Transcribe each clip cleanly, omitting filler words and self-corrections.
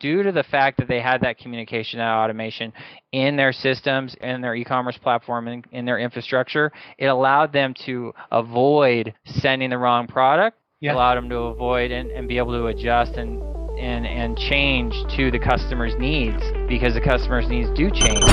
due to the fact that they had that communication, that automation in their systems, in their e-commerce platform, in their infrastructure, it allowed them to avoid sending the wrong product. It allowed them to avoid and be able to adjust and change to the customer's needs, because the customer's needs do change.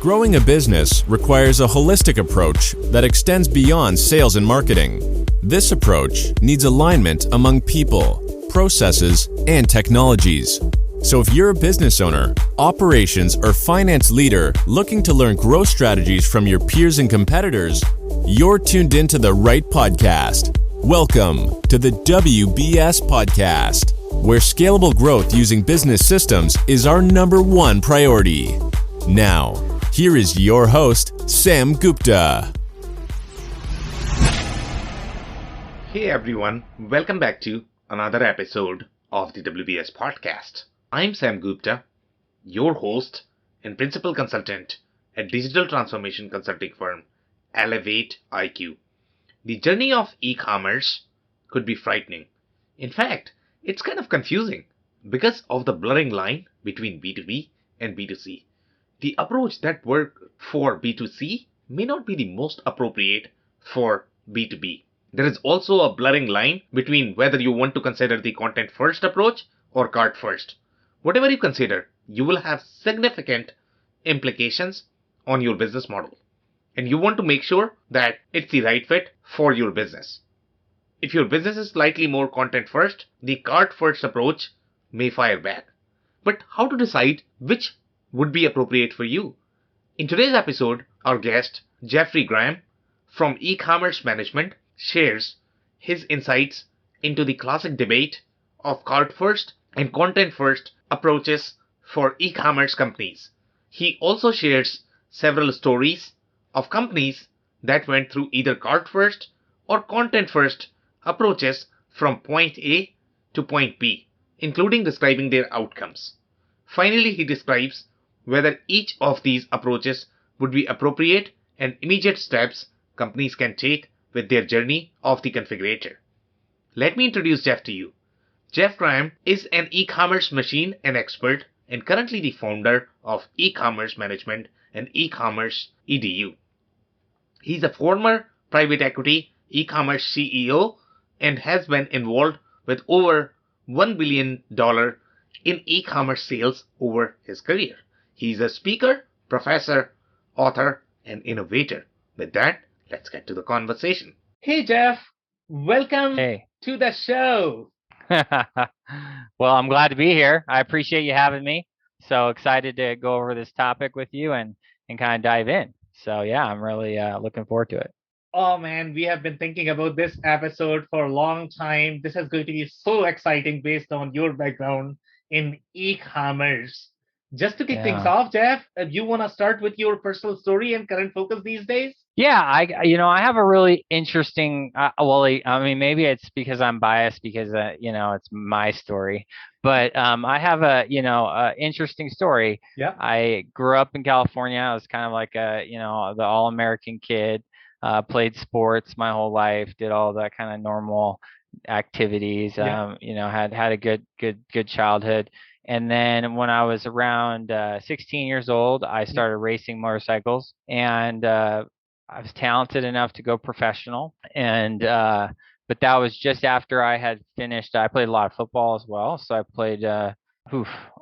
Growing a business requires a holistic approach that extends beyond sales and marketing. This approach needs alignment among people, processes, and technologies. So if you're a business owner, operations, or finance leader looking to learn growth strategies from your peers and competitors, you're tuned into the right podcast. Welcome to the WBS Podcast, where scalable growth using business systems is our #1 priority. Now, here is your host, Sam Gupta. Hey everyone, welcome back to another episode of the WBS Podcast. I'm Sam Gupta, your host and principal consultant at digital transformation consulting firm Elevate IQ. The journey of e-commerce could be frightening. In fact, it's kind of confusing because of the blurring line between B2B and B2C. The approach that works for B2C may not be the most appropriate for B2B. There is also a blurring line between whether you want to consider the content first approach or cart first. Whatever you consider, you will have significant implications on your business model. And you want to make sure that it's the right fit for your business. If your business is slightly more content first, the cart first approach may fire back. But how to decide which would be appropriate for you? In today's episode, our guest, Jeffry Graham from Ecommerce Management, shares his insights into the classic debate of cart first and content first approaches for e-commerce companies. He also shares several stories of companies that went through either cart first or content first approaches from point A to point B, including describing their outcomes. Finally, he describes whether each of these approaches would be appropriate and immediate steps companies can take with their journey of the configurator. Let me introduce Jeff to you. Jeff Graham is an e-commerce machine and expert and currently the founder of Ecommerce Management and Ecommerce EDU. He's a former private equity e-commerce CEO and has been involved with over $1 billion in e-commerce sales over his career. He's a speaker, professor, author, and innovator. With that, let's get to the conversation. Hey, Jeff. Welcome to the show. Well, I'm glad to be here. I appreciate you having me. So excited to go over this topic with you and kind of dive in. So yeah, I'm really looking forward to it. Oh man, we have been thinking about this episode for a long time. This is going to be so exciting based on your background in e-commerce. Just to kick things off, Jeff, you want to start with your personal story and current focus these days? Yeah, I have a really interesting, maybe it's because I'm biased because, it's my story, but I have a interesting story. Yeah. I grew up in California. I was kind of like the all-American kid, played sports my whole life, did all that kind of normal activities, had a good childhood. And then when I was around 16 years old, I started racing motorcycles, and I was talented enough to go professional. And but that was just after I had finished. I played a lot of football as well, so I played a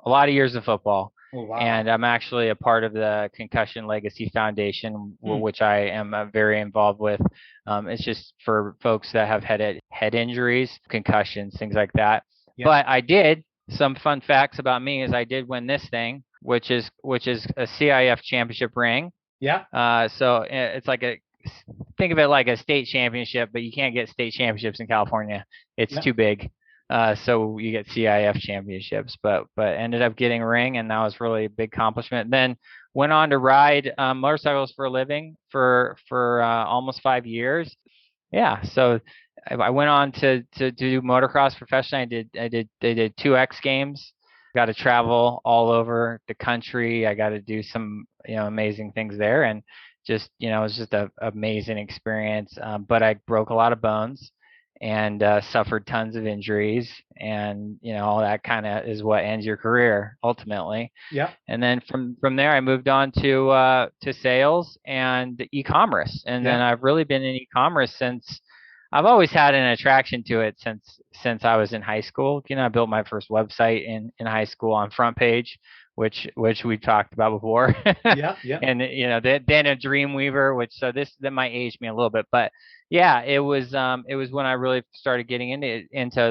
lot of years of football. Oh, wow. And I'm actually a part of the Concussion Legacy Foundation, which I am very involved with. It's just for folks that have head injuries, concussions, things like that. Yeah. But I did. Some fun facts about me is I did win this thing, which is a CIF championship ring. Yeah. So it's like think of it like a state championship, but you can't get state championships in California. It's too big. So you get CIF championships, but ended up getting a ring, and that was really a big accomplishment. Then went on to ride motorcycles for a living for almost 5 years. Yeah. So I went on to do motocross professionally. I did 2 X Games. Got to travel all over the country. I got to do some amazing things there, and just it was just an amazing experience. But I broke a lot of bones, and suffered tons of injuries, and all that kind of is what ends your career ultimately. Yeah. And then from there, I moved on to sales and e-commerce, and then I've really been in e-commerce since. I've always had an attraction to it since I was in high school. I built my first website in high school on Front Page, which we talked about before. Yeah. And then a Dreamweaver, which that might age me a little bit, but yeah, it was when I really started getting into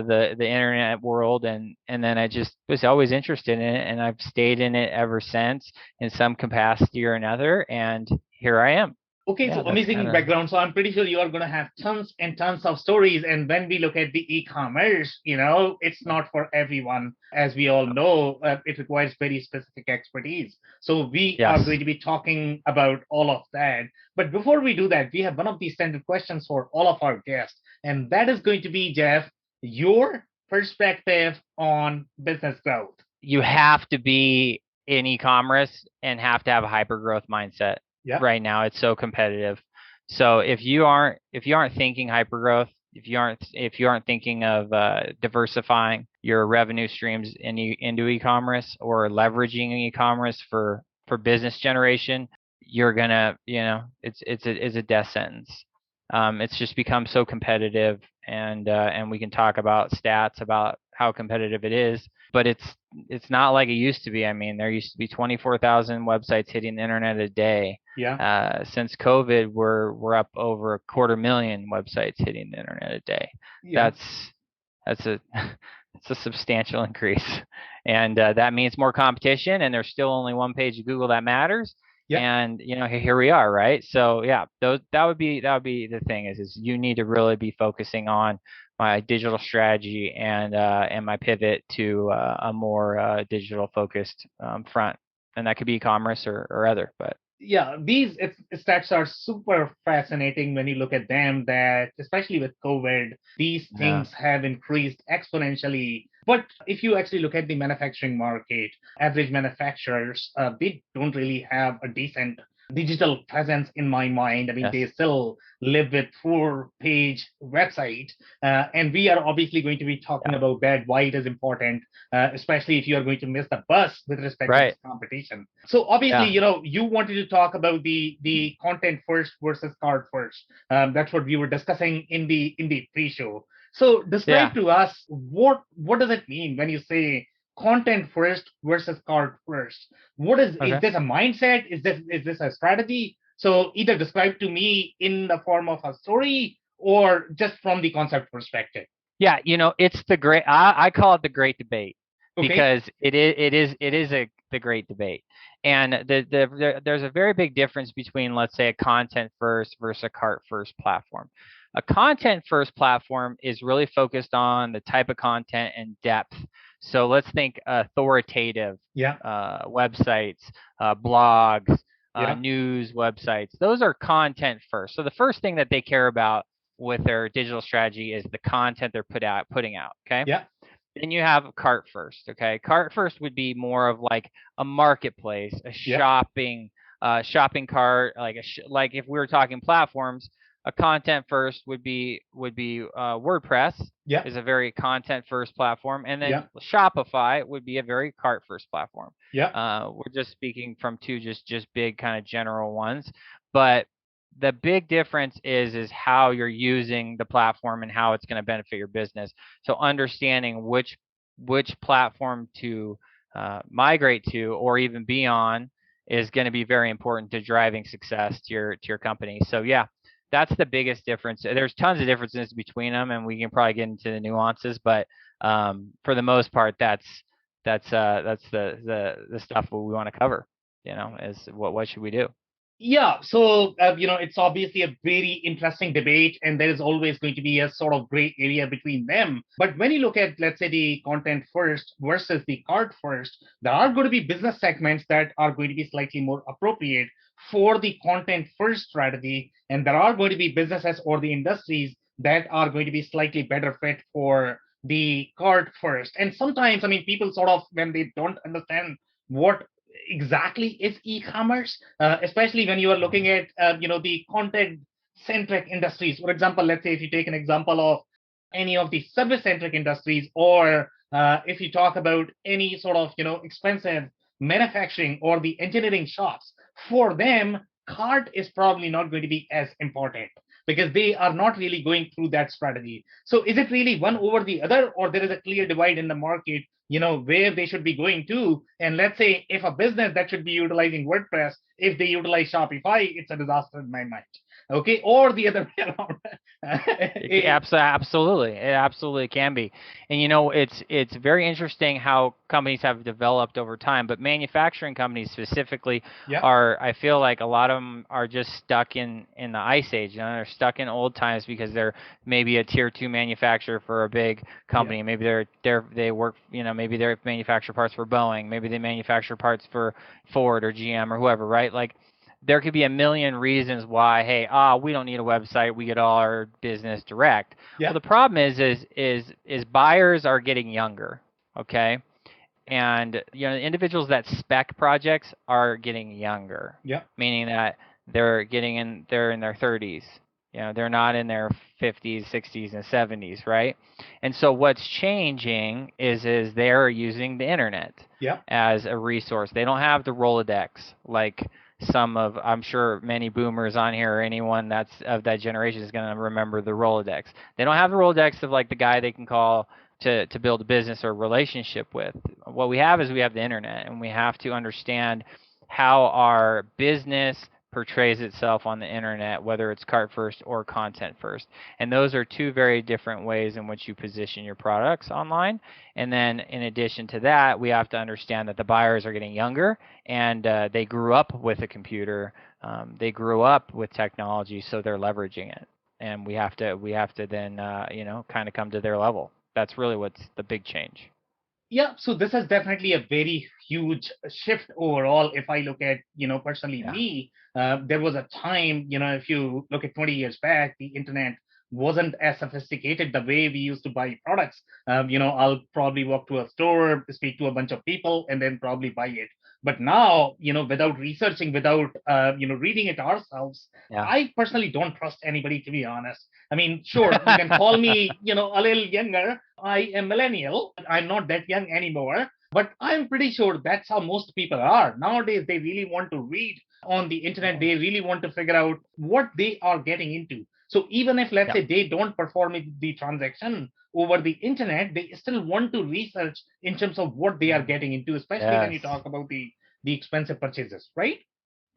the internet world, and then I just was always interested in it, and I've stayed in it ever since in some capacity or another, and here I am. Okay, Yeah, so that's amazing kinda- background. So I'm pretty sure you are going to have tons and tons of stories. And when we look at the e-commerce, it's not for everyone. As we all know, it requires very specific expertise. So we are Yes. going to be talking about all of that. But before we do that, we have one of the standard questions for all of our guests. And that is going to be, Jeff, your perspective on business growth. You have to be in e-commerce and have to have a hyper growth mindset. Yeah. Right now, it's so competitive. So if you aren't thinking hyper growth, if you aren't thinking of diversifying your revenue streams into e-commerce or leveraging e-commerce for business generation, you're gonna it's a death sentence. It's just become so competitive, and we can talk about stats about how competitive it is, but it's not like it used to be. I mean, there used to be 24,000 websites hitting the internet a day. Yeah. Since COVID, we're up over 250,000 websites hitting the internet a day. Yeah. That's a it's a substantial increase, and that means more competition. And there's still only one page of Google that matters. Yeah. And here we are, right? So yeah, that would be the thing is you need to really be focusing on my digital strategy and my pivot to a more digital focused front, and that could be e-commerce or other. But yeah, these stats are super fascinating when you look at them, that especially with COVID, these things have increased exponentially. But if you actually look at the manufacturing market, average manufacturers, they don't really have a decent digital presence in my mind. I mean, they still live with 4-page website. And we are obviously going to be talking about that, why it is important, especially if you are going to miss the bus with respect to this competition. So obviously, you wanted to talk about the content first versus cart first. That's what we were discussing in the pre-show. So describe to us, what does it mean when you say content first versus cart first? What is this a mindset? Is this a strategy? So either describe to me in the form of a story or just from the concept perspective. Yeah, it's the great. I call it the great debate because it is the great debate. And there's a very big difference between, let's say, a content first versus a cart first platform. A content first platform is really focused on the type of content and depth. So let's think authoritative websites, blogs, news websites. Those are content first. So the first thing that they care about with their digital strategy is the content they're putting out. Okay. Yeah. Then you have cart first. Okay. Cart first would be more of like a marketplace, a shopping cart, like if we were talking platforms. A content first would be WordPress. Is a very content first platform, and then Shopify would be a very cart first platform. We're just speaking from two just big kind of general ones, but the big difference is how you're using the platform and how it's going to benefit your business. So understanding which platform to migrate to or even be on is going to be very important to driving success to your company. So yeah, that's the biggest difference. There's tons of differences between them, and we can probably get into the nuances, but for the most part, that's the stuff we want to cover. Is what should we do? Yeah, so it's obviously a very interesting debate, and there is always going to be a sort of gray area between them. But when you look at, let's say, the content first versus the cart first, there are going to be business segments that are going to be slightly more appropriate for the content first strategy, and there are going to be businesses or the industries that are going to be slightly better fit for the cart first. And sometimes, I mean, people sort of, when they don't understand what exactly is e-commerce, especially when you are looking at the content centric industries. For example, let's say if you take an example of any of the service-centric industries, or if you talk about any sort of expensive manufacturing or the engineering shops, for them, cart is probably not going to be as important because they are not really going through that strategy. So is it really one over the other, or there is a clear divide in the market, where they should be going to? And let's say if a business that should be utilizing WordPress, if they utilize Shopify, it's a disaster in my mind. Okay, or the other way around. Absolutely, it absolutely can be. And it's very interesting how companies have developed over time, but manufacturing companies specifically are, I feel like a lot of them are just stuck in the ice age. They're stuck in old times because they're maybe a tier 2 manufacturer for a big company. Maybe they work, maybe they manufacture parts for Boeing, maybe they manufacture parts for Ford or GM or whoever, right? Like, there could be a million reasons why, hey, we don't need a website. We get all our business direct. Well, the problem is buyers are getting younger, okay? And the individuals that spec projects are getting younger. Meaning that they're in their 30s. They're not in their 50s, 60s, and 70s, right? And so what's changing is they're using the internet as a resource. They don't have the Rolodex like I'm sure many boomers on here or anyone that's of that generation is going to remember the Rolodex. They don't have the Rolodex of like the guy they can call to build a business or relationship with. What we have is we have the internet, and we have to understand how our business portrays itself on the internet, whether it's cart first or content first. And those are two very different ways in which you position your products online. And then in addition to that, we have to understand that the buyers are getting younger, and they grew up with a computer. They grew up with technology, so they're leveraging it. And we have to then kind of come to their level. That's really what's the big change. Yeah, so this is definitely a very huge shift overall. If I look at, personally me, there was a time, if you look at 20 years back, the internet wasn't as sophisticated the way we used to buy products. I'll probably walk to a store, speak to a bunch of people, and then probably buy it. But now, without researching, without, reading it ourselves, I personally don't trust anybody, to be honest. I mean, sure, you can call me, a little younger. I am millennial. I'm not that young anymore, but I'm pretty sure that's how most people are. Nowadays, they really want to read on the internet. They really want to figure out what they are getting into. So even if, let's say, they don't perform the transaction over the internet, they still want to research in terms of what they are getting into, especially when you talk about the expensive purchases, right?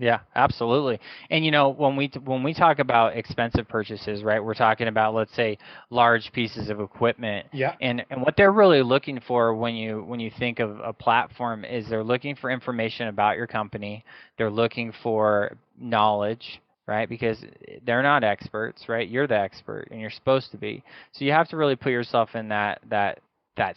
Yeah, absolutely. And when we talk about expensive purchases, right, we're talking about, let's say, large pieces of equipment. And what they're really looking for when you think of a platform is they're looking for information about your company. They're looking for knowledge, right? Because they're not experts, right? You're the expert, and you're supposed to be. So you have to really put yourself in that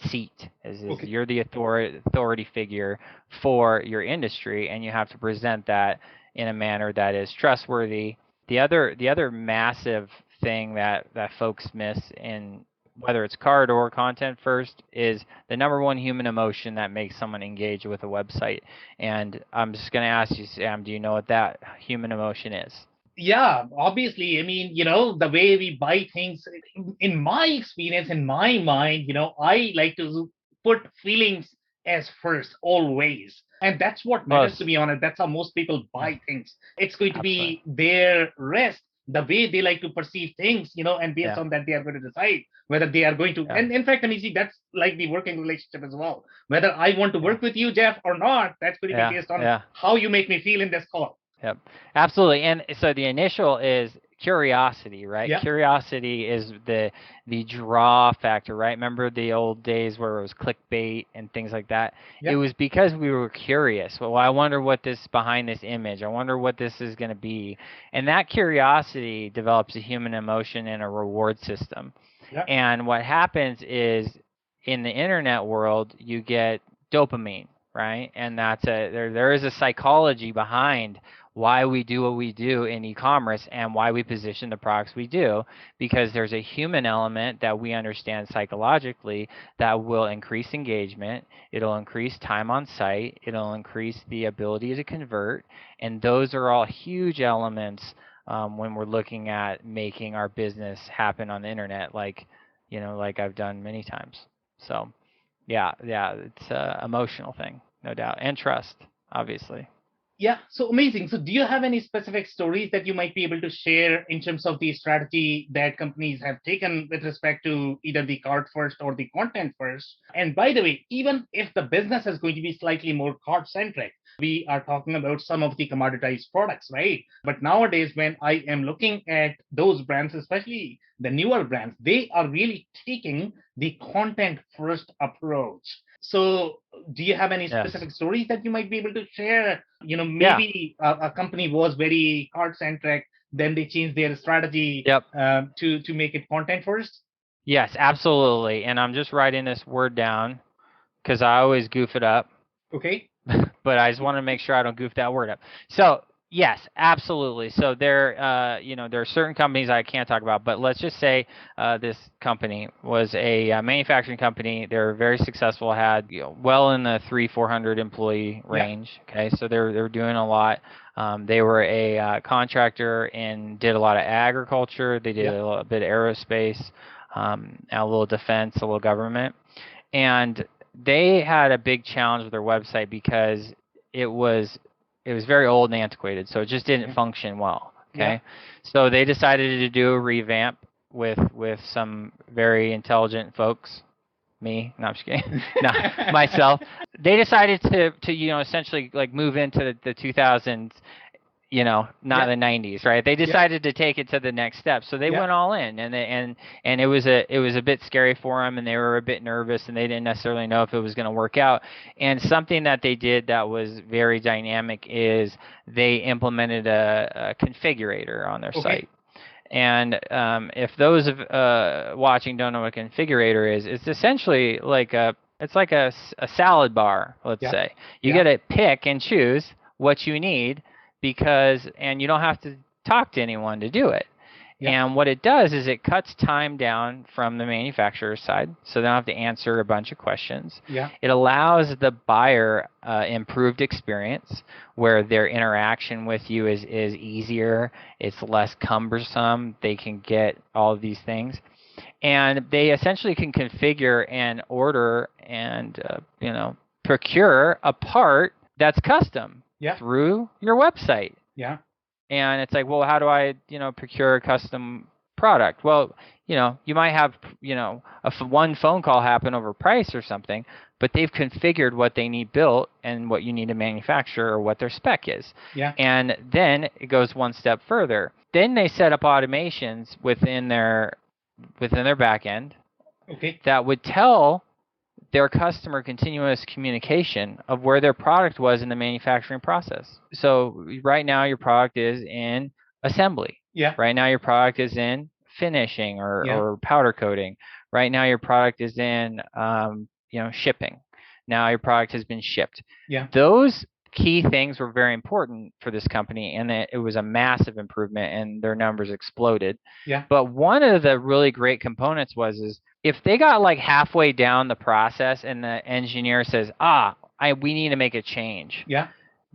seat. You're the authority figure for your industry, and you have to present that in a manner that is trustworthy. The other massive thing that folks miss in whether it's cart or content first is the number one human emotion that makes someone engage with a website. And I'm just going to ask you, Sam, do you know what that human emotion is? Yeah, obviously. I mean, the way we buy things, in my experience, in my mind, I like to put feelings as first, always. And that's what matters, to be honest. That's how most people buy things. It's going to be their rest, the way they like to perceive things, and based on that, they are going to decide whether they are going to. And in fact, I mean, see, that's like the working relationship as well. Whether I want to work with you, Jeff, or not, that's going to be based on how you make me feel in this call. Yep, absolutely. And so the initial is curiosity, right? Curiosity is the draw factor, right? Remember the old days where it was clickbait and things like that? It was because we were curious. Well, I wonder what this behind this image. I wonder what this is going to be. And that curiosity develops a human emotion and a reward system. And what happens is in the internet world, you get dopamine, right? And that's there is a psychology behind why we do what we do in e-commerce and why we position the products we do, because there's a human element that we understand psychologically that will increase engagement, it'll increase time on site, it'll increase the ability to convert, and those are all huge elements when we're looking at making our business happen on the internet. Like, like I've done many times. So yeah, it's a emotional thing, no doubt, and trust, obviously. Yeah, so amazing. So, do you have any specific stories that you might be able to share in terms of the strategy that companies have taken with respect to either the cart first or the content first? And by the way, even if the business is going to be slightly more cart centric, we are talking about some of the commoditized products, right? But nowadays, when I am looking at those brands, especially the newer brands, they are really taking the content first approach. So, do you have any Yes. specific stories that you might be able to share? Yeah. Maybe a company was very card centric, then they changed their strategy Yep. to make it content first. Yes, absolutely. And I'm just writing this word down because I always goof it up. Okay. But I just want to make sure I don't goof that word up. So yes, absolutely. So there, there are certain companies I can't talk about, but let's just say this company was a manufacturing company. They're very successful, had well in the 300-400 employee range. Yeah. Okay, so they're doing a lot. They were a contractor and did a lot of agriculture. They did a little bit of aerospace, a little defense, a little government, and they had a big challenge with their website because it was very old and antiquated, so it just didn't function well. Okay, so they decided to do a revamp with some very intelligent folks. Me, no, I'm just kidding. No, myself. They decided to essentially like move into the 2000s. Not the 90s, right? They decided to take it to the next step, so they went all in, and it was a bit scary for them, and they were a bit nervous, and they didn't necessarily know if it was going to work out. And something that they did that was very dynamic is they implemented a configurator on their site. And if those watching don't know what a configurator is, it's essentially like a salad bar. Let's say you get to pick and choose what you need. And you don't have to talk to anyone to do it. And what it does is it cuts time down from the manufacturer's side, so they don't have to answer a bunch of questions. It allows the buyer improved experience where their interaction with you is easier, it's less cumbersome, they can get all of these things. And they essentially can configure and order and procure a part that's custom. Through your website. And it's like, well, how do I, procure a custom product? Well, you might have, one phone call happen over price or something, but they've configured what they need built and what you need to manufacture or what their spec is. And then it goes one step further. Then they set up automations within their back end that would tell their customer continuous communication of where their product was in the manufacturing process. So right now your product is in assembly. Right now your product is in finishing or powder coating. Right now your product is in shipping. Now your product has been shipped. Those key things were very important for this company, and it was a massive improvement, and their numbers exploded. But one of the really great components is if they got like halfway down the process and the engineer says, we need to make a change.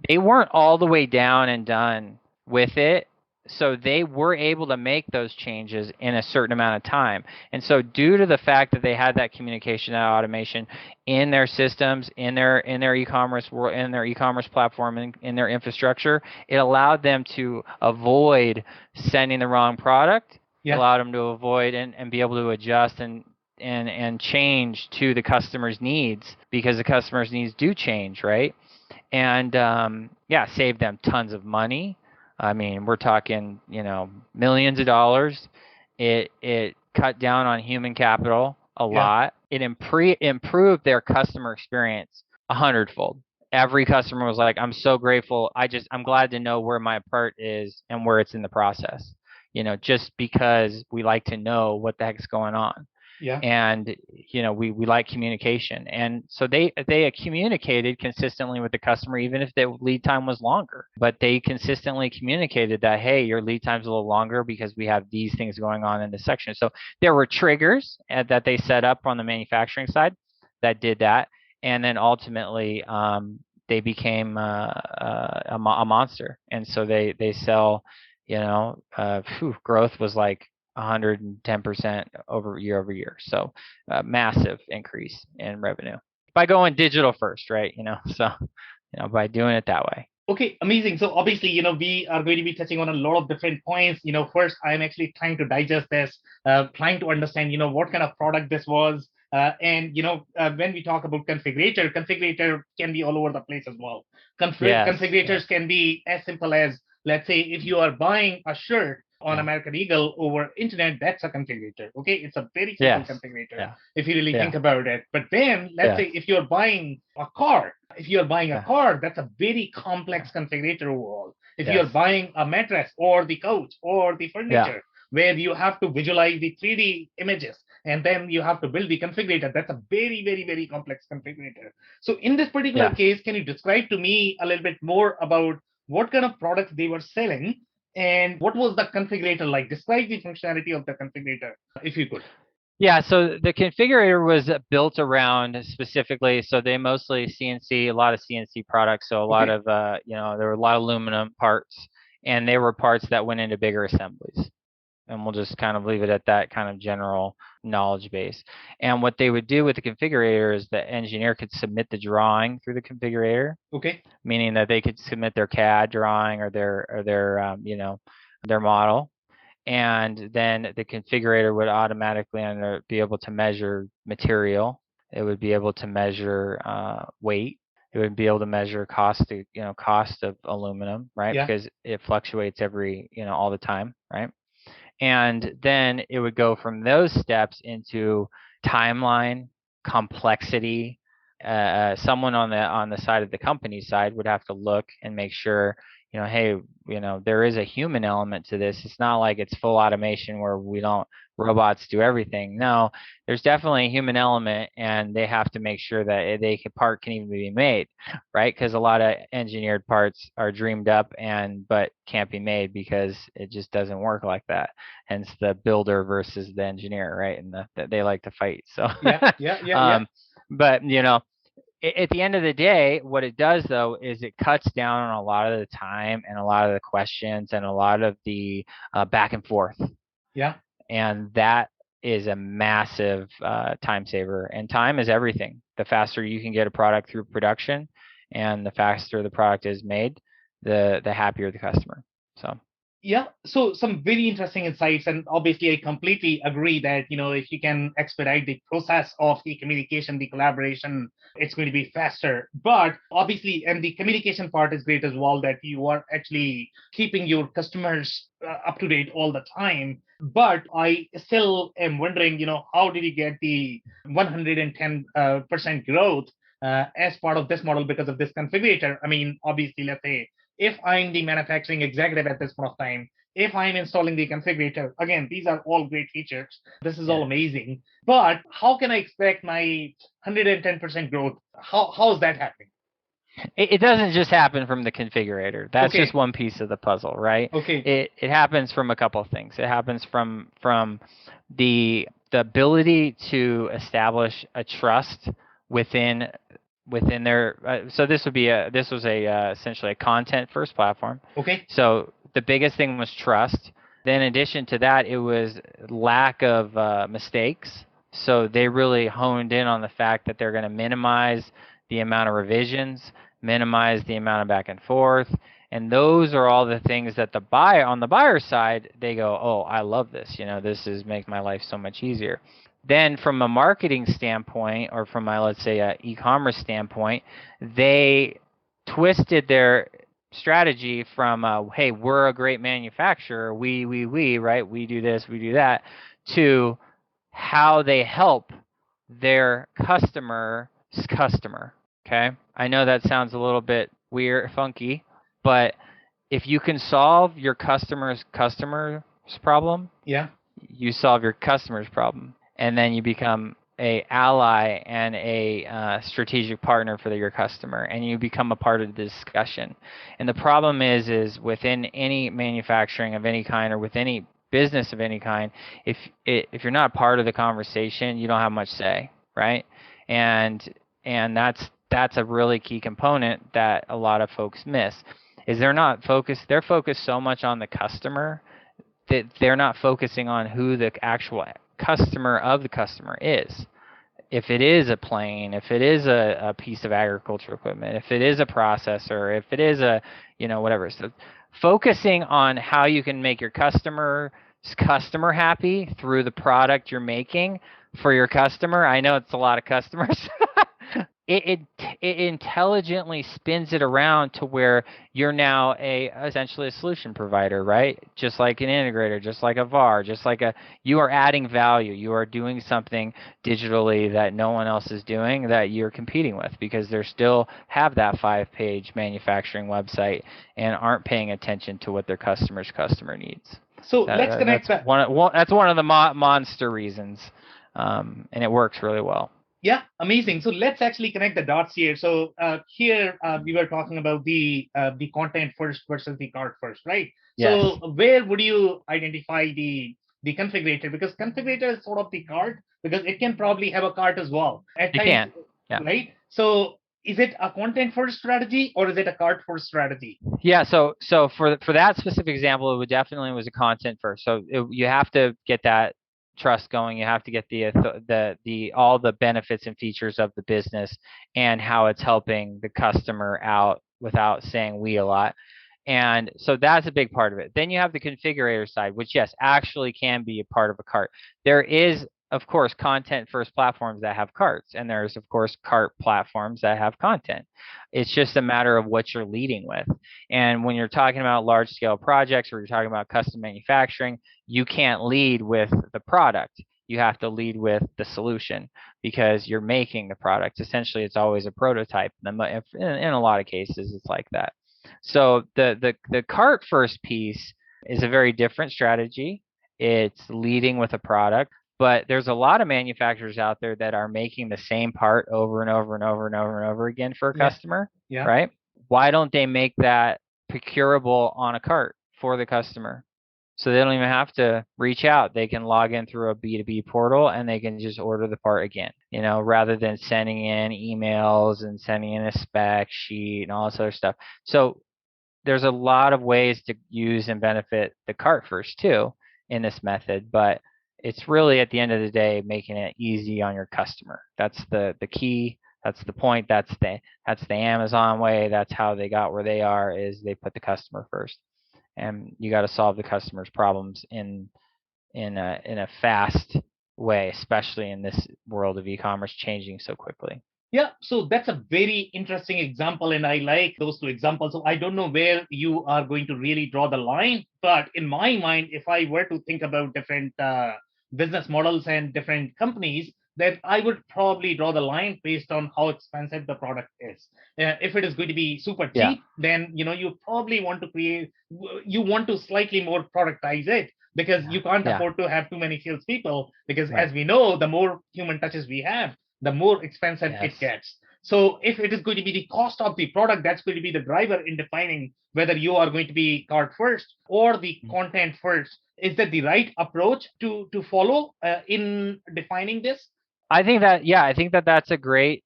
They weren't all the way down and done with it. So they were able to make those changes in a certain amount of time. And so due to the fact that they had that communication, that automation in their systems, in their e-commerce world, in their e-commerce platform, in their infrastructure, it allowed them to avoid sending the wrong product. It allowed them to avoid and be able to adjust and change to the customer's needs, because the customer's needs do change, right? And saved them tons of money. I mean, we're talking, millions of dollars. It cut down on human capital a lot. It improved their customer experience 100-fold. Every customer was like, I'm so grateful. I'm glad to know where my part is and where it's in the process. Just because we like to know what the heck's going on. And we like communication, and so they communicated consistently with the customer, even if the lead time was longer. But they consistently communicated that, hey, your lead time's a little longer because we have these things going on in this section. So there were triggers that they set up on the manufacturing side that did that, and then ultimately they became a monster. And so they sell, growth was like 110% over year. So massive increase in revenue by going digital first, right? So by doing it that way. Okay, amazing. So obviously, we are going to be touching on a lot of different points. First, I'm actually trying to digest this, trying to understand, what kind of product this was. And when we talk about configurator can be all over the place as well. Configurators can be as simple as, let's say, if you are buying a shirt on American Eagle over internet, that's a configurator. Okay, it's a very simple configurator if you really think about it. But then, let's say, if you're buying a car, that's a very complex configurator overall. If you're buying a mattress or the couch or the furniture, where you have to visualize the 3D images and then you have to build the configurator, that's a very, very, very complex configurator. So in this particular case, can you describe to me a little bit more about what kind of products they were selling and what was the configurator like? Describe the functionality of the configurator, if you could. Yeah, so the configurator was built around specifically, so they mostly CNC, a lot of CNC products, so a lot of, there were a lot of aluminum parts, and they were parts that went into bigger assemblies. And we'll just kind of leave it at that kind of general knowledge base. And what they would do with the configurator is the engineer could submit the drawing through the configurator. Okay. Meaning that they could submit their CAD drawing or their model. And then the configurator would automatically be able to measure material. It would be able to measure weight. It would be able to measure cost of aluminum, right? Because it fluctuates all the time, right? And then it would go from those steps into timeline, complexity. Someone on the side of the company side would have to look and make sure, hey, there is a human element to this. It's not like it's full automation where robots do everything. No, there's definitely a human element, and they have to make sure that part can even be made, right? Because a lot of engineered parts are dreamed up but can't be made because it just doesn't work like that. Hence the builder versus the engineer, right? And they like to fight. So but at the end of the day, what it does though is it cuts down on a lot of the time and a lot of the questions and a lot of the back and forth. Yeah. And that is a massive time saver. And time is everything. The faster you can get a product through production and the faster the product is made, the happier the customer. So. Yeah, so some very interesting insights, and obviously I completely agree that, if you can expedite the process of the communication, the collaboration, it's going to be faster. But obviously, and the communication part is great as well, that you are actually keeping your customers up to date all the time. But I still am wondering, how did you get the 110% growth as part of this model because of this configurator? I mean, obviously, let's say, if I'm the manufacturing executive at this point of time, if I'm installing the configurator, again, these are all great features. This is all amazing. But how can I expect my 110% growth? How is that happening? It doesn't just happen from the configurator. That's just one piece of the puzzle, right? Okay. It happens from a couple of things. It happens from the ability to establish a trust within their so this was essentially a content first platform. Okay. So the biggest thing was trust. Then in addition to that, it was lack of mistakes. So they really honed in on the fact that they're going to minimize the amount of revisions, minimize the amount of back and forth. And those are all the things that on the buyer side, they go, oh, I love this. This makes my life so much easier. Then from a marketing standpoint, or from let's say a e-commerce standpoint, they twisted their strategy from, hey, we're a great manufacturer, we, right? We do this, we do that, to how they help their customer's customer, okay? I know that sounds a little bit weird, funky, but if you can solve your customer's problem, you solve your customer's problem. And then you become a ally and a strategic partner for your customer, and you become a part of the discussion. And the problem is within any manufacturing of any kind or with any business of any kind, if you're not part of the conversation, you don't have much say, right? And that's a really key component that a lot of folks miss. Is they're not focused. They're focused so much on the customer that they're not focusing on who the actual customer of the customer is. If it is a plane, if it is a piece of agricultural equipment, if it is a processor, if it is a, whatever. So focusing on how you can make your customer happy through the product you're making for your customer. I know it's a lot of customers. it intelligently spins it around to where you're now essentially a solution provider, right? Just like an integrator, just like a VAR, you are adding value. You are doing something digitally that no one else is doing that you're competing with, because they still have that 5-page manufacturing website and aren't paying attention to what their customer needs. So let's connect that's one of the monster reasons, and it works really well. Yeah, amazing. So let's actually connect the dots here. So here we were talking about the content first versus the cart first, right? Yes. So where would you identify the configurator? Because configurator is sort of the cart, because it can probably have a cart as well. It can, yeah. Right? So is it a content first strategy or is it a cart first strategy? Yeah, so for that specific example, it was a content first. So you have to get that trust going. You have to get the all the benefits and features of the business and how it's helping the customer out without saying we a lot. And so that's a big part of it. Then you have the configurator side, which yes, actually can be a part of a cart. There is, of course, content first platforms that have carts, and there's, of course, cart platforms that have content. It's just a matter of what you're leading with. And when you're talking about large scale projects, or you're talking about custom manufacturing, you can't lead with the product. You have to lead with the solution, because you're making the product. Essentially, it's always a prototype. In a lot of cases, it's like that. So the cart first piece is a very different strategy. It's leading with a product, but there's a lot of manufacturers out there that are making the same part over and over and over and over and over again for a customer, right? Why don't they make that procurable on a cart for the customer? So they don't even have to reach out. They can log in through a B2B portal and they can just order the part again, rather than sending in emails and sending in a spec sheet and all this other stuff. So there's a lot of ways to use and benefit the cart first too in this method, but it's really, at the end of the day, making it easy on your customer. That's the key. That's the point. That's the Amazon way. That's how they got where they are, is they put the customer first. And you got to solve the customer's problems in a fast way, especially in this world of e-commerce changing so quickly. Yeah, so that's a very interesting example, and I like those two examples. So I don't know where you are going to really draw the line, but in my mind, if I were to think about different business models and different companies, that I would probably draw the line based on how expensive the product is. If it is going to be super cheap, then you probably want to slightly more productize it, because you can't afford to have too many salespeople, because as we know, the more human touches we have, the more expensive it gets. So if it is going to be the cost of the product, that's going to be the driver in defining whether you are going to be cart first or the content first. Is that the right approach to follow in defining this? I think that that's a great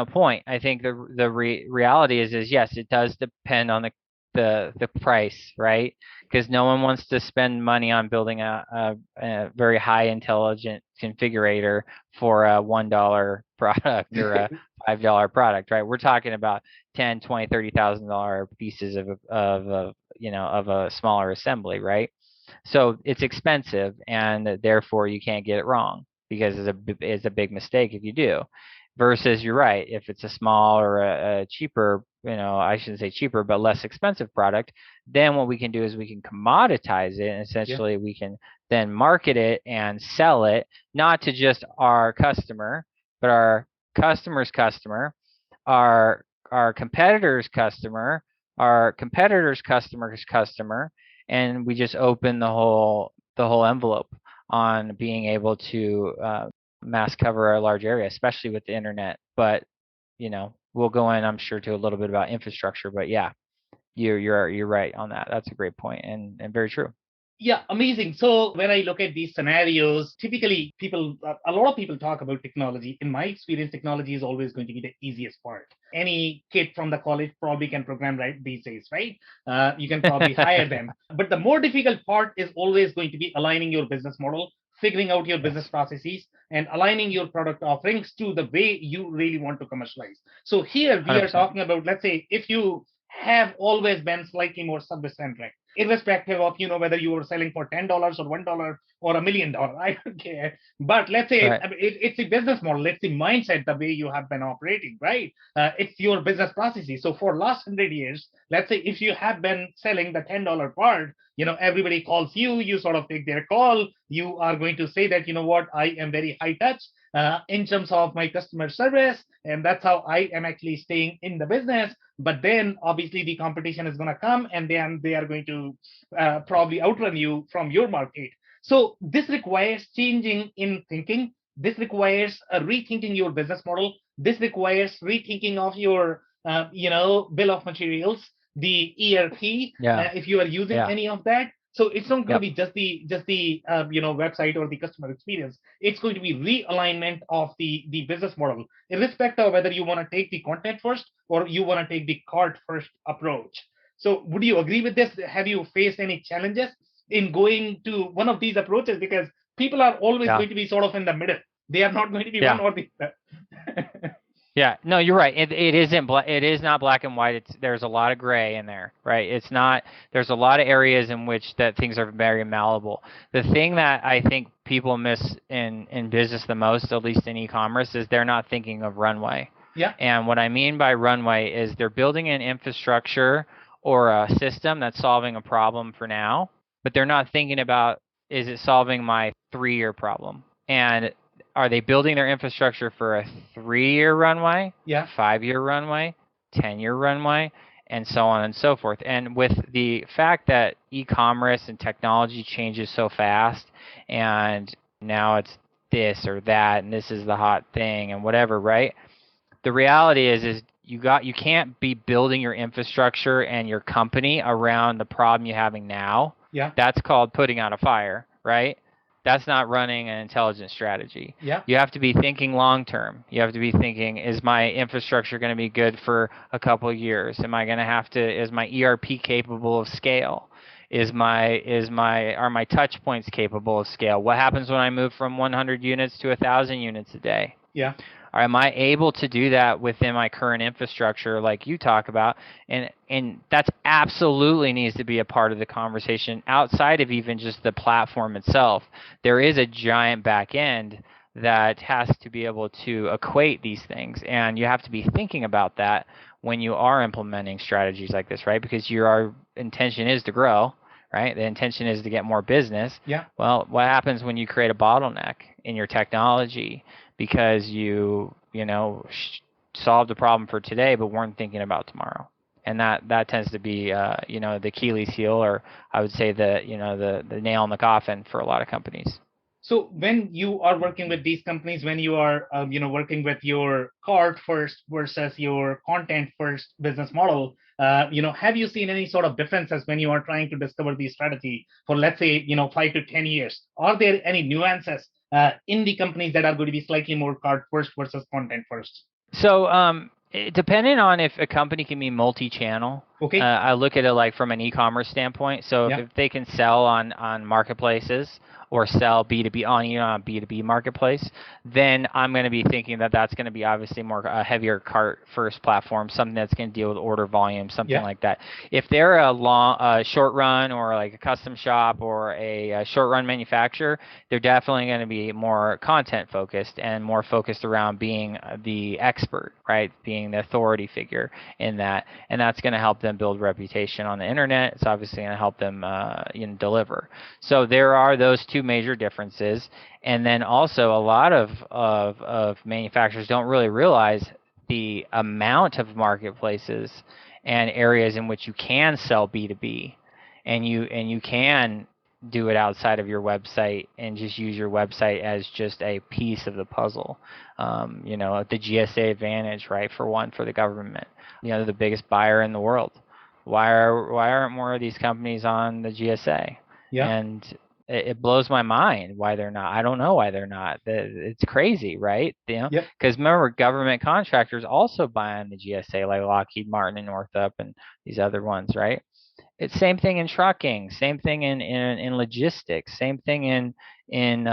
point. I think the reality is yes, it does depend on the price, right? Because no one wants to spend money on building a very high intelligent configurator for a $1 product or a $5 product, right? We're talking about $10,000, $20,000, $30,000 pieces of a smaller assembly, right? So it's expensive, and therefore you can't get it wrong, because it's a big mistake if you do. Versus, you're right, if it's a small or a cheaper, I shouldn't say cheaper, but less expensive product, then what we can do is we can commoditize it, and essentially we can then market it and sell it, not to just our customer, but our customer's customer, our competitor's customer, our competitor's customer's customer, and we just open the whole envelope on being able to mass cover a large area, especially with the internet. But we'll go in, I'm sure, to a little bit about infrastructure. But yeah, you're right on that. That's a great point, and very true. Yeah, amazing. So when I look at these scenarios, typically a lot of people talk about technology. In my experience, technology is always going to be the easiest part. Any kid from the college probably can program right these days, right? You can probably hire them. But the more difficult part is always going to be aligning your business model, figuring out your business Yes. processes, and aligning your product offerings to the way you really want to commercialize. So here we are 100%. talking about, let's say, if you have always been slightly more service centric, irrespective of whether you were selling for $10 or $1 or $1 million. I don't care. But let's say, Right. I mean, it's the business model, it's the mindset, the way you have been operating, right? It's your business processes. So for last 100 years, let's say if you have been selling the $10 part, everybody calls you, you sort of take their call, you are going to say that, what, I am very high touch in terms of my customer service, and that's how I am actually staying in the business. But then obviously the competition is going to come, and then they are going to probably outrun you from your market. So this requires changing in thinking. This requires rethinking your business model. This requires rethinking of your bill of materials, the ERP, Yeah. if you are using Yeah. any of that. So it's not going to Yep. be just the website or the customer experience. It's going to be realignment of the business model, irrespective of whether you want to take the content first or you want to take the cart first approach. So would you agree with this? Have you faced any challenges in going to one of these approaches? Because people are always Yeah. going to be sort of in the middle. They are not going to be one Yeah. or the other. Yeah, no, you're right. It isn't it is not black and white. There's a lot of gray in there, right? It's not. There's a lot of areas in which that things are very malleable. The thing that I think people miss in business the most, at least in e-commerce, is they're not thinking of runway. Yeah. And what I mean by runway is they're building an infrastructure or a system that's solving a problem for now, but they're not thinking about, is it solving my 3-year problem? And are they building their infrastructure for a 3-year runway, Yeah. 5-year runway, 10-year runway, and so on and so forth? And with the fact that e-commerce and technology changes so fast, and now it's this or that, and this is the hot thing, and whatever, right? The reality is you can't be building your infrastructure and your company around the problem you're having now. Yeah. That's called putting out a fire, right? That's not running an intelligent strategy. Yeah. You have to be thinking long term. You have to be thinking, is my infrastructure going to be good for a couple of years? Am I going to have to, is my ERP capable of scale? Are my touch points capable of scale? What happens when I move from 100 units to 1,000 units a day? Yeah. Am I able to do that within my current infrastructure like you talk about? And that's absolutely needs to be a part of the conversation outside of even just the platform itself. There is a giant back end that has to be able to equate these things, and you have to be thinking about that when you are implementing strategies like this, right? Because your intention is to grow, right? The intention is to get more business. Yeah. Well, what happens when you create a bottleneck in your technology because you solved a problem for today but weren't thinking about tomorrow? And that tends to be the Achilles heel, or I would say the nail in the coffin for a lot of companies. So when you are working with these companies, when you are working with your cart first versus your content first business model, have you seen any sort of differences when you are trying to discover the strategy for, let's say, 5 to 10 years? Are there any nuances in the companies that are going to be slightly more cart first versus content first? So depending on if a company can be multi-channel, Okay. I look at it like from an e-commerce standpoint. So Yeah. if they can sell on marketplaces or sell B2B on a B2B marketplace, then I'm going to be thinking that that's going to be obviously more a heavier cart first platform, something that's going to deal with order volume, something Yeah. like that. If they're a short run or like a custom shop or a short run manufacturer, they're definitely going to be more content focused and more focused around being the expert, right? Being the authority figure in that, and that's going to help them build reputation on the internet. It's obviously going to help them deliver. So there are those two major differences. And then also a lot of manufacturers don't really realize the amount of marketplaces and areas in which you can sell B2B, and you can do it outside of your website and just use your website as just a piece of the puzzle. The GSA advantage, right, for the government. They're the biggest buyer in the world. Why aren't more of these companies on the GSA? And it blows my mind why they're not. I don't know why they're not. It's crazy, right? Because remember, government contractors also buy on the GSA, like Lockheed Martin and Northrop and these other ones, right? It's same thing in trucking, same thing in logistics, same thing in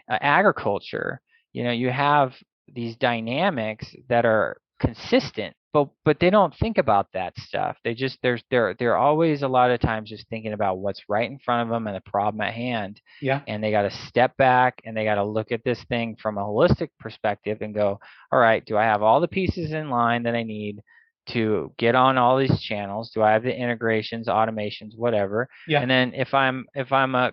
agriculture. You have these dynamics that are consistent, but they don't think about that stuff. They just they're always a lot of times just thinking about what's right in front of them and the problem at hand. And they got to step back and they got to look at this thing from a holistic perspective and go, all right, do I have all the pieces in line that I need to get on all these channels? Do I have the integrations, automations, whatever? And then if I'm a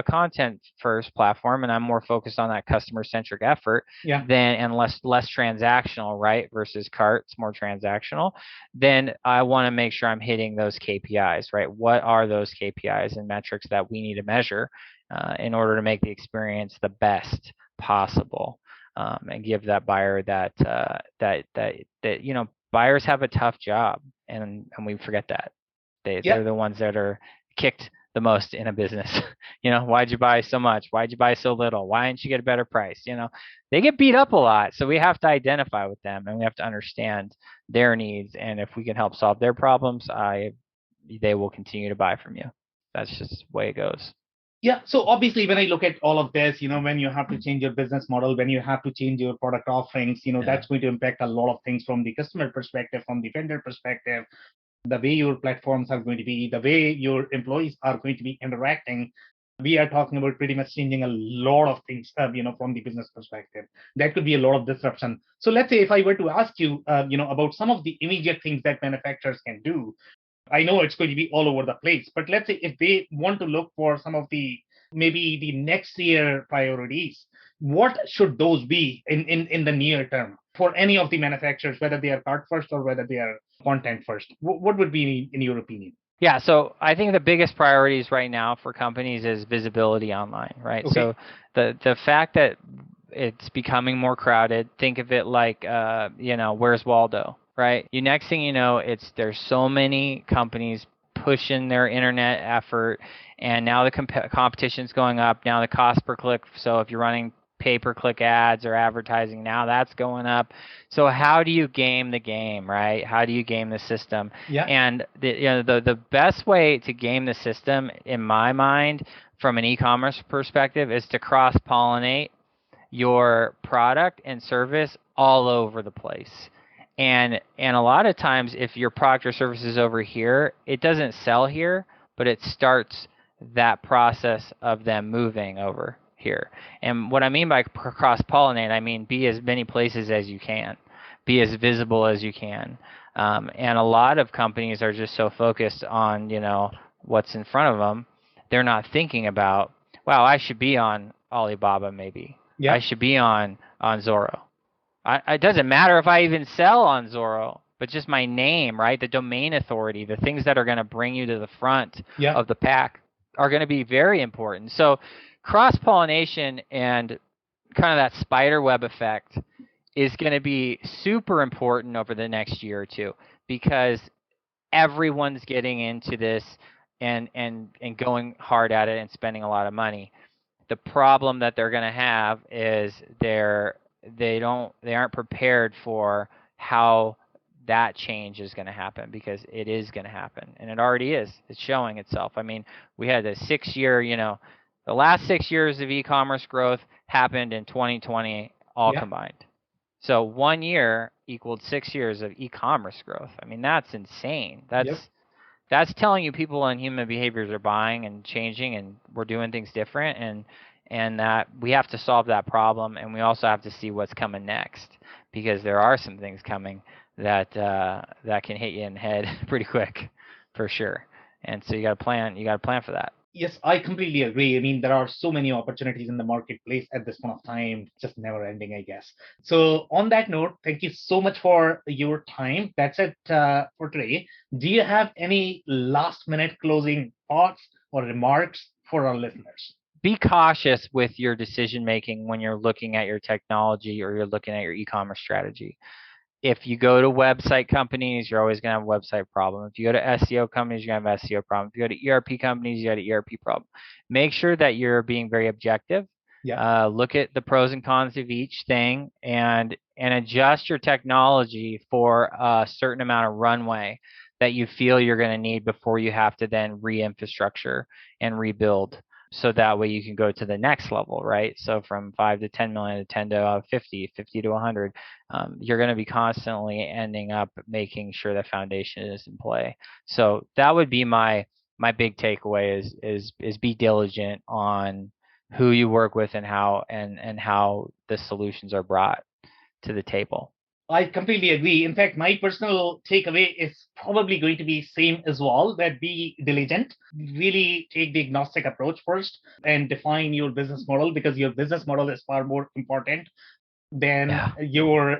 content first platform and I'm more focused on that customer centric effort, then and less transactional, right? Versus carts, more transactional, then I want to make sure I'm hitting those KPIs, right? What are those KPIs and metrics that we need to measure in order to make the experience the best possible? And give that buyer that buyers have a tough job, and we forget that. They're the ones that are kicked the most in a business. Why'd you buy so much? Why'd you buy so little? Why didn't you get a better price? They get beat up a lot. So we have to identify with them and we have to understand their needs. And if we can help solve their problems, they will continue to buy from you. That's just the way it goes. Yeah. So obviously, when I look at all of this, when you have to change your business model, when you have to change your product offerings, that's going to impact a lot of things from the customer perspective, from the vendor perspective, the way your platforms are going to be, the way your employees are going to be interacting. We are talking about pretty much changing a lot of things, from the business perspective. That could be a lot of disruption. So let's say if I were to ask you, about some of the immediate things that manufacturers can do. I know it's going to be all over the place, but let's say if they want to look for some of the maybe the next year priorities, what should those be in the near term for any of the manufacturers, whether they are cart first or whether they are content first? What would be in your opinion? Yeah, so I think the biggest priorities right now for companies is visibility online, right? Okay. So the fact that it's becoming more crowded, think of it like Where's Waldo, right? Next thing you know, there's so many companies pushing their internet effort, and now the competition's going up. Now the cost per click. So if you're running pay-per-click ads or advertising, now that's going up. So how do you game the game, right? How do you game the system? And the best way to game the system, in my mind, from an e-commerce perspective, is to cross-pollinate your product and service all over the place. And a lot of times, if your product or service is over here, it doesn't sell here, but it starts that process of them moving over here. And what I mean by cross-pollinate, I mean be as many places as you can, be as visible as you can. And a lot of companies are just so focused on what's in front of them, they're not thinking about, wow, I should be on Alibaba maybe. I should be on Zorro. It doesn't matter if I even sell on Zorro, but just my name, right? The domain authority, the things that are going to bring you to the front of the pack are going to be very important. So cross-pollination and kind of that spider web effect is going to be super important over the next year or two, because everyone's getting into this and going hard at it and spending a lot of money. The problem that they're going to have is they aren't prepared for how that change is going to happen, because it is going to happen, and it already is. It's showing itself. I mean, we had a 6-year, the last 6 years of e-commerce growth happened in 2020 all combined. So 1 year equaled 6 years of e-commerce growth. I mean, that's insane. That's telling you people and human behaviors are buying and changing, and we're doing things different, and that we have to solve that problem, and we also have to see what's coming next, because there are some things coming that can hit you in the head pretty quick, for sure. And so you got to plan. You got to plan for that. Yes, I completely agree. I mean, there are so many opportunities in the marketplace at this point of time, just never ending, I guess. So on that note, thank you so much for your time. That's it for today. Do you have any last minute closing thoughts or remarks for our listeners? Be cautious with your decision making when you're looking at your technology or you're looking at your e-commerce strategy. if you go to website companies, you're always going to have a website problem. If you go to SEO companies, you're going to have an SEO problem. If you go to ERP companies, you got an ERP problem. Make sure that you're being very objective. Look at the pros and cons of each thing and adjust your technology for a certain amount of runway that you feel you're going to need before you have to then re-infrastructure and rebuild. So that way you can go to the next level, right? So from 5 to 10 million to 10 to 50, 50 to 100, you're going to be constantly ending up making sure the foundation is in play. So that would be my big takeaway is be diligent on who you work with and how the solutions are brought to the table. I completely agree. In fact, my personal takeaway is probably going to be same as well, that be diligent, really take the agnostic approach first and define your business model, because your business model is far more important than your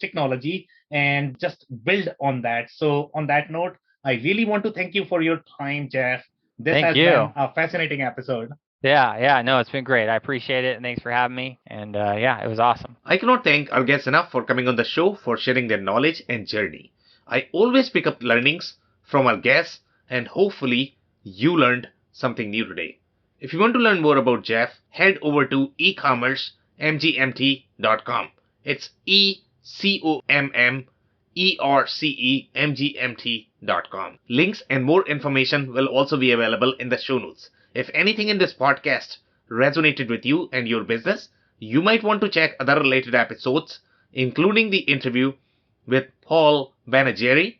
technology, and just build on that. So on that note, I really want to thank you for your time, Jeff. This has been a fascinating episode. Yeah, no, it's been great. I appreciate it, and thanks for having me. And it was awesome. I cannot thank our guests enough for coming on the show, for sharing their knowledge and journey. I always pick up learnings from our guests, and hopefully you learned something new today. If you want to learn more about Jeff, head over to ecommercemgmt.com. It's ecommercemgmt.com. Links and more information will also be available in the show notes. If anything in this podcast resonated with you and your business, you might want to check other related episodes, including the interview with Paul Banageri,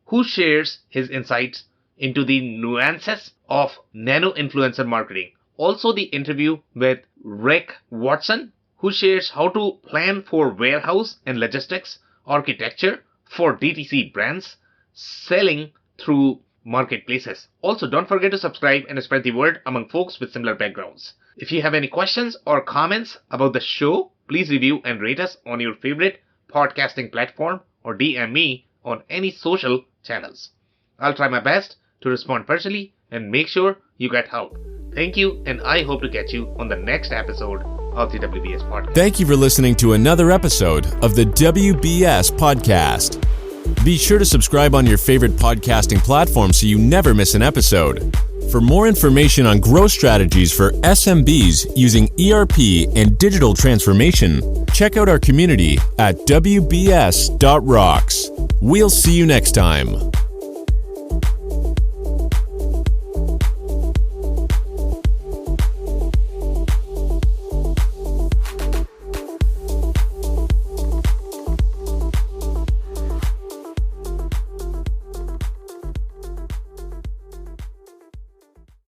who shares his insights into the nuances of nano-influencer marketing. Also the interview with Rick Watson, who shares how to plan for warehouse and logistics architecture for DTC brands selling through marketplaces. Also, don't forget to subscribe and spread the word among folks with similar backgrounds. If you have any questions or comments about the show, please review and rate us on your favorite podcasting platform or DM me on any social channels. I'll try my best to respond personally and make sure you get help. Thank you, and I hope to catch you on the next episode of the WBS Podcast. Thank you for listening to another episode of the WBS Podcast. Be sure to subscribe on your favorite podcasting platform so you never miss an episode. For more information on growth strategies for SMBs using ERP and digital transformation, check out our community at WBS.rocks. We'll see you next time.